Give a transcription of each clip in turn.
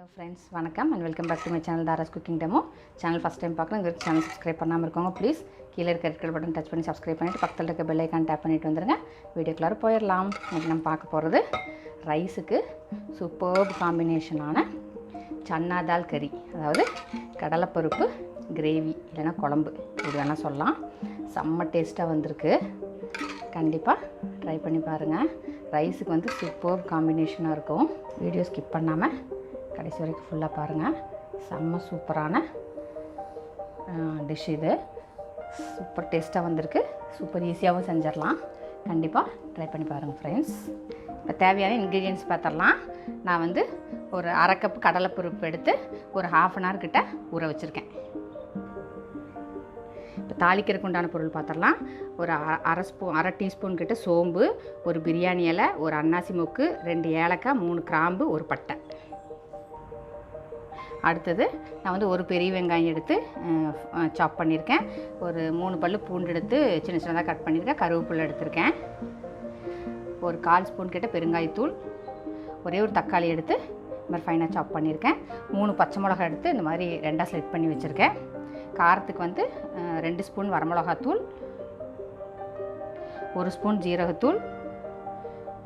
Hello friends, vanakkam and welcome back to my channel Dara's Cooking Demo. Channel first time பார்க்கறவங்க இந்த channel subscribe பண்ணாம இருக்கவங்க please கீழ இருக்க red color button touch பண்ணி subscribe பண்ணிட்டு பக்கத்துல இருக்க bell icon tap பண்ணிட்டு வந்துருங்க. வீடியோக்குள்ள போயிரலாம். இன்னைக்கு நம்ம பார்க்க போறது ரைஸ்க்கு superb combination ஆன Channa Dal curry. அதாவது கடலைப்பருப்பு கிரேவி இல்லனா குழம்பு இது வேணா சொல்லலாம். செம்ம டேஸ்டா வந்திருக்கு. கண்டிப்பா ட்ரை பண்ணி பாருங்க. ரைஸ்க்கு வந்து superb combination ஆ இருக்கும். வீடியோ ஸ்கிப் பண்ணாம கடைசி வரைக்கும் ஃபுல்லாக பாருங்கள். செம்ம சூப்பரான டிஷ் இது. சூப்பர் டேஸ்ட்டாக வந்திருக்கு. சூப்பர் ஈஸியாகவும் செஞ்சிடலாம். கண்டிப்பாக ட்ரை பண்ணி பாருங்கள் ஃப்ரெண்ட்ஸ். இப்போ தேவையான இன்க்ரீடியன்ட்ஸ் பார்த்துடலாம். நான் வந்து ஒரு அரை கப் கடலைப்பருப்பு எடுத்து ஒரு ½ அன் ஹவர் கிட்ட ஊற வச்சுருக்கேன். இப்போ தாளிக்கிறதுக்கு உண்டான பொருள் பார்த்துடலாம். ஒரு அரை டீஸ்பூன் கிட்ட சோம்பு, ஒரு பிரியாணி இலை, ஒரு அன்னாசி மொக்கு, 2 ஏலக்காய், 3 கிராம்பு, ஒரு பட்டை. அடுத்தது நான் வந்து ஒரு பெரிய வெங்காயம் எடுத்து சாப் பண்ணியிருக்கேன். ஒரு 3 பல்லு பூண்டு எடுத்து சின்ன சின்னதாக கட் பண்ணியிருக்கேன். கருவேப்பிலை எடுத்திருக்கேன். ஒரு 1/4 ஸ்பூன் கிட்ட பெருங்காயத்தூள், ஒரே ஒரு தக்காளி எடுத்து இந்த மாதிரி ஃபைனாக சாப் பண்ணியிருக்கேன். 3 பச்சை மிளகாய் எடுத்து இந்த மாதிரி 2ஆக ஸ்லிட் பண்ணி வச்சுருக்கேன். காரத்துக்கு வந்து 2 ஸ்பூன் வரமிளகாத்தூள், 1 ஸ்பூன் ஜீரகத்தூள்,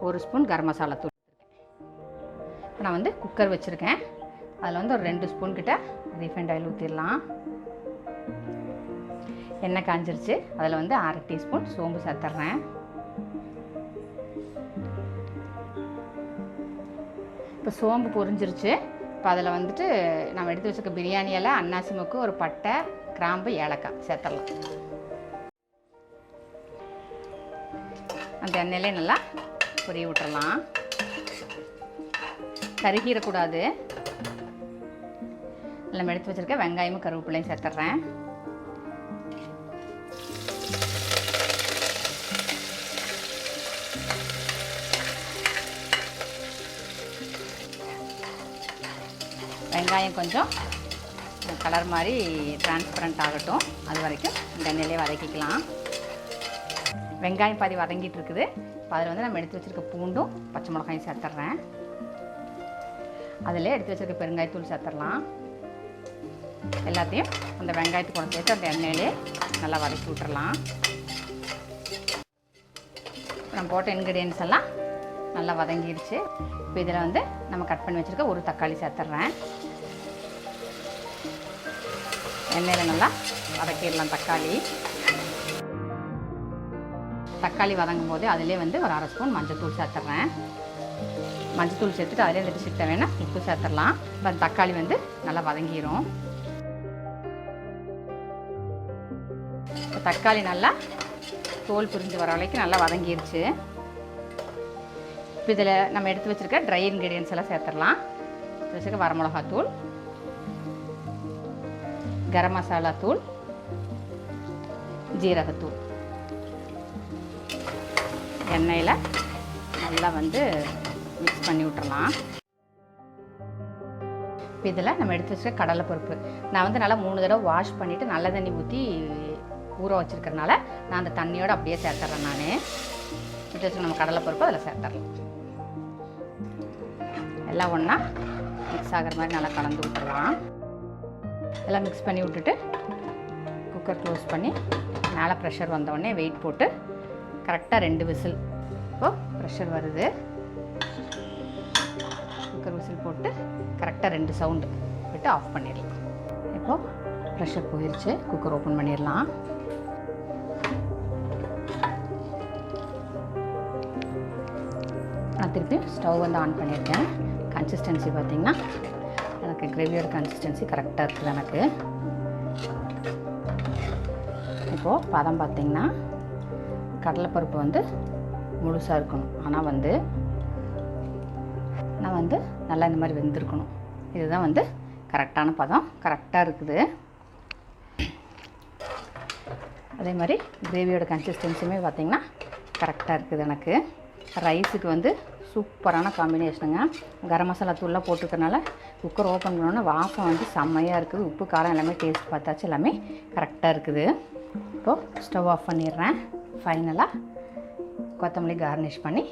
1 ஸ்பூன் கரம் மசாலா தூள். இப்போ நான் வந்து குக்கர் வச்சுருக்கேன். அதில் வந்து ஒரு 2 ஸ்பூன் கிட்ட ரீஃபைண்ட் ஆயில் ஊற்றிடலாம். எண்ணெய் காஞ்சிருச்சு. அதில் வந்து அரை டீஸ்பூன் சோம்பு சேர்த்துட்றேன். இப்போ சோம்பு பொரிஞ்சிருச்சு. இப்போ அதில் வந்துட்டு நம்ம எடுத்து வச்சுருக்க பிரியாணி இலை, அன்னாசி மொக்கு, ஒரு பட்டை, கிராம்பு, ஏலக்காய் சேர்த்துடலாம். அந்த எண்ணெயிலே நல்லா பொரிய விட்டுறலாம். கருகிடக்கூடாது. நம்ம எடுத்து வச்சுருக்க வெங்காயமும் கருவேப்பிலையும் சேர்த்துட்றேன். வெங்காயம் கொஞ்சம் கலர் மாதிரி டிரான்ஸ்பரண்ட் ஆகட்டும். அது வரைக்கும் இந்த எண்ணெயிலே வதக்கிக்கலாம். வெங்காயம் பாதி வதங்கிட்டு இருக்குது. இப்போ அதில் வந்து நம்ம எடுத்து வச்சுருக்க பூண்டும் பச்சை மிளகாயும் சேர்த்துட்றேன். அதிலே எடுத்து வச்சுருக்க பெருங்காயத்தூள் சேர்த்துடலாம். எல்லாத்தையும் அந்த வெங்காயத்துக்கு கூட சேர்த்து அந்த எண்ணெயிலே நல்லா வதக்கி விட்டுறலாம். நம்ம போட்ட இன்க்ரீடியன்ஸ் எல்லாம் நல்லா வதங்கிடுச்சு. இப்போ இதில் வந்து நம்ம கட் பண்ணி வச்சுருக்க ஒரு தக்காளி சேர்த்துட்றேன். எண்ணெயில் நல்லா வதக்கிடலாம். தக்காளி வதங்கும் போது அதிலே வந்து ஒரு அரை ஸ்பூன் மஞ்சத்தூள் சேர்த்துட்றேன். மஞ்சத்தூள் சேர்த்துட்டு அதிலே எடுத்து தேவைன்னா உப்பு சேர்த்துடலாம். இப்போ அந்த தக்காளி வந்து நல்லா வதங்கிடும். தக்காளி நல்லா தோல் பிரிஞ்சு வர வரைக்கும் நல்லா வதங்கிடுச்சு. இப்போ இதில் நம்ம எடுத்து வச்சுருக்க ட்ரை இன்க்ரீடியன்ஸ் எல்லாம் சேர்த்துடலாம். வச்சுருக்க வரமிளகாத்தூள், கரம் மசாலா தூள், ஜீரகத்தூள் எண்ணெயில் நல்லா வந்து மிக்ஸ் பண்ணி விட்டுறலாம். இப்போ இதில் நம்ம எடுத்து வச்சுருக்க கடலைப்பருப்பு நான் வந்து நல்லா 3 தடவை வாஷ் பண்ணிவிட்டு நல்ல தண்ணி ஊற்றி ஊற வச்சுருக்கறனால நான் அந்த தண்ணியோடு அப்படியே சேர்த்துட்றேன். நான் எடுத்து வச்சுருக்க நம்ம கடலைப்பருப்பு அதில் சேர்த்துடலாம். எல்லாம் ஒன்றா மிக்ஸ் ஆகிற மாதிரி நல்லா கலந்து விட்டுடலாம். எல்லாம் மிக்ஸ் பண்ணி விட்டுட்டு குக்கர் க்ளோஸ் பண்ணி மேலே ப்ரெஷர் வந்தோடனே வெயிட் போட்டு கரெக்டாக 2 விசில். இப்போது ப்ரெஷர் வருது. குக்கர் விசில் போட்டு கரெக்டாக 2 சவுண்டு விட்டு ஆஃப் பண்ணிடலாம். இப்போது ப்ரெஷர் போயிடுச்சு. குக்கர் ஓப்பன் பண்ணிடலாம். நான் திருப்பி ஸ்டவ் வந்து ஆன் பண்ணியிருக்கேன். கன்சிஸ்டன்சி பார்த்திங்கன்னா எனக்கு கிரேவியோட கன்சிஸ்டன்சி கரெக்டாக இருக்குது எனக்கு. இப்போது பதம் பார்த்திங்கன்னா கடலைப்பருப்பு வந்து முழுசாக இருக்கணும். ஆனால் வந்து நல்லா இந்த மாதிரி வெந்திருக்கணும். இதுதான் வந்து கரெக்டான பதம். கரெக்டாக இருக்குது. அதே மாதிரி கிரேவியோட கன்சிஸ்டன்சியுமே பார்த்திங்கன்னா கரெக்டாக இருக்குது எனக்கு. ரைஸுக்கு வந்து சூப்பரான காம்பினேஷனுங்க. கரம் மசாலா தூள்லாம் போட்டுக்கிறனால குக்கர் ஓப்பன் பண்ணோன்னா வாசம் வந்து செம்மையாக இருக்குது. உப்பு காரம் எல்லாமே டேஸ்ட் பார்த்தாச்சு. எல்லாமே கரெக்டாக இருக்குது. இப்போது ஸ்டவ் ஆஃப் பண்ணிடுறேன். ஃபைனலாக கொத்தமல்லி கார்னிஷ் பண்ணி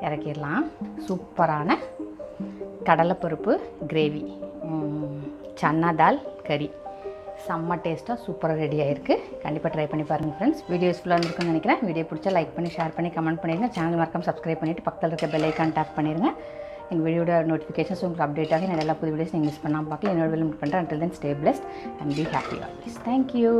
இறக்கிடலாம். சூப்பரான கடலைப்பருப்பு கிரேவி, சன்னா தால் கறி. செம்ம டேஸ்ட்டாக சூப்பராக ரெடி ஆகிருக்கு. கண்டிப்பாக ட்ரை பண்ணி பாருங்கள் ஃப்ரெண்ட்ஸ். வீடியோ யூஸ்ஃபுல்லாக இருக்குன்னு நினைக்கிறேன். வீடியோ பிடிச்சா லைக் பண்ணி ஷேர் பண்ணி கமெண்ட் பண்ணிடுங்க. சேனல் மறக்காம சப்ஸ்கிரைப் பண்ணிவிட்டு பக்கத்தில் இருக்க பெல் ஐக்கான் டேப் பண்ணிடுங்க. எங்கள் வீடியோட நோட்டிஃபிகேஷன்ஸ் உங்களுக்கு அப்டேட் ஆகி நான் எல்லா புது வீடியோஸ் நீங்கள் மிஸ் பண்ணாமல் பார்க்கலாம். என்னோட வீடியோ மீட் பண்ணுறேன். Until then, stay blessed and be happy always. Thank you.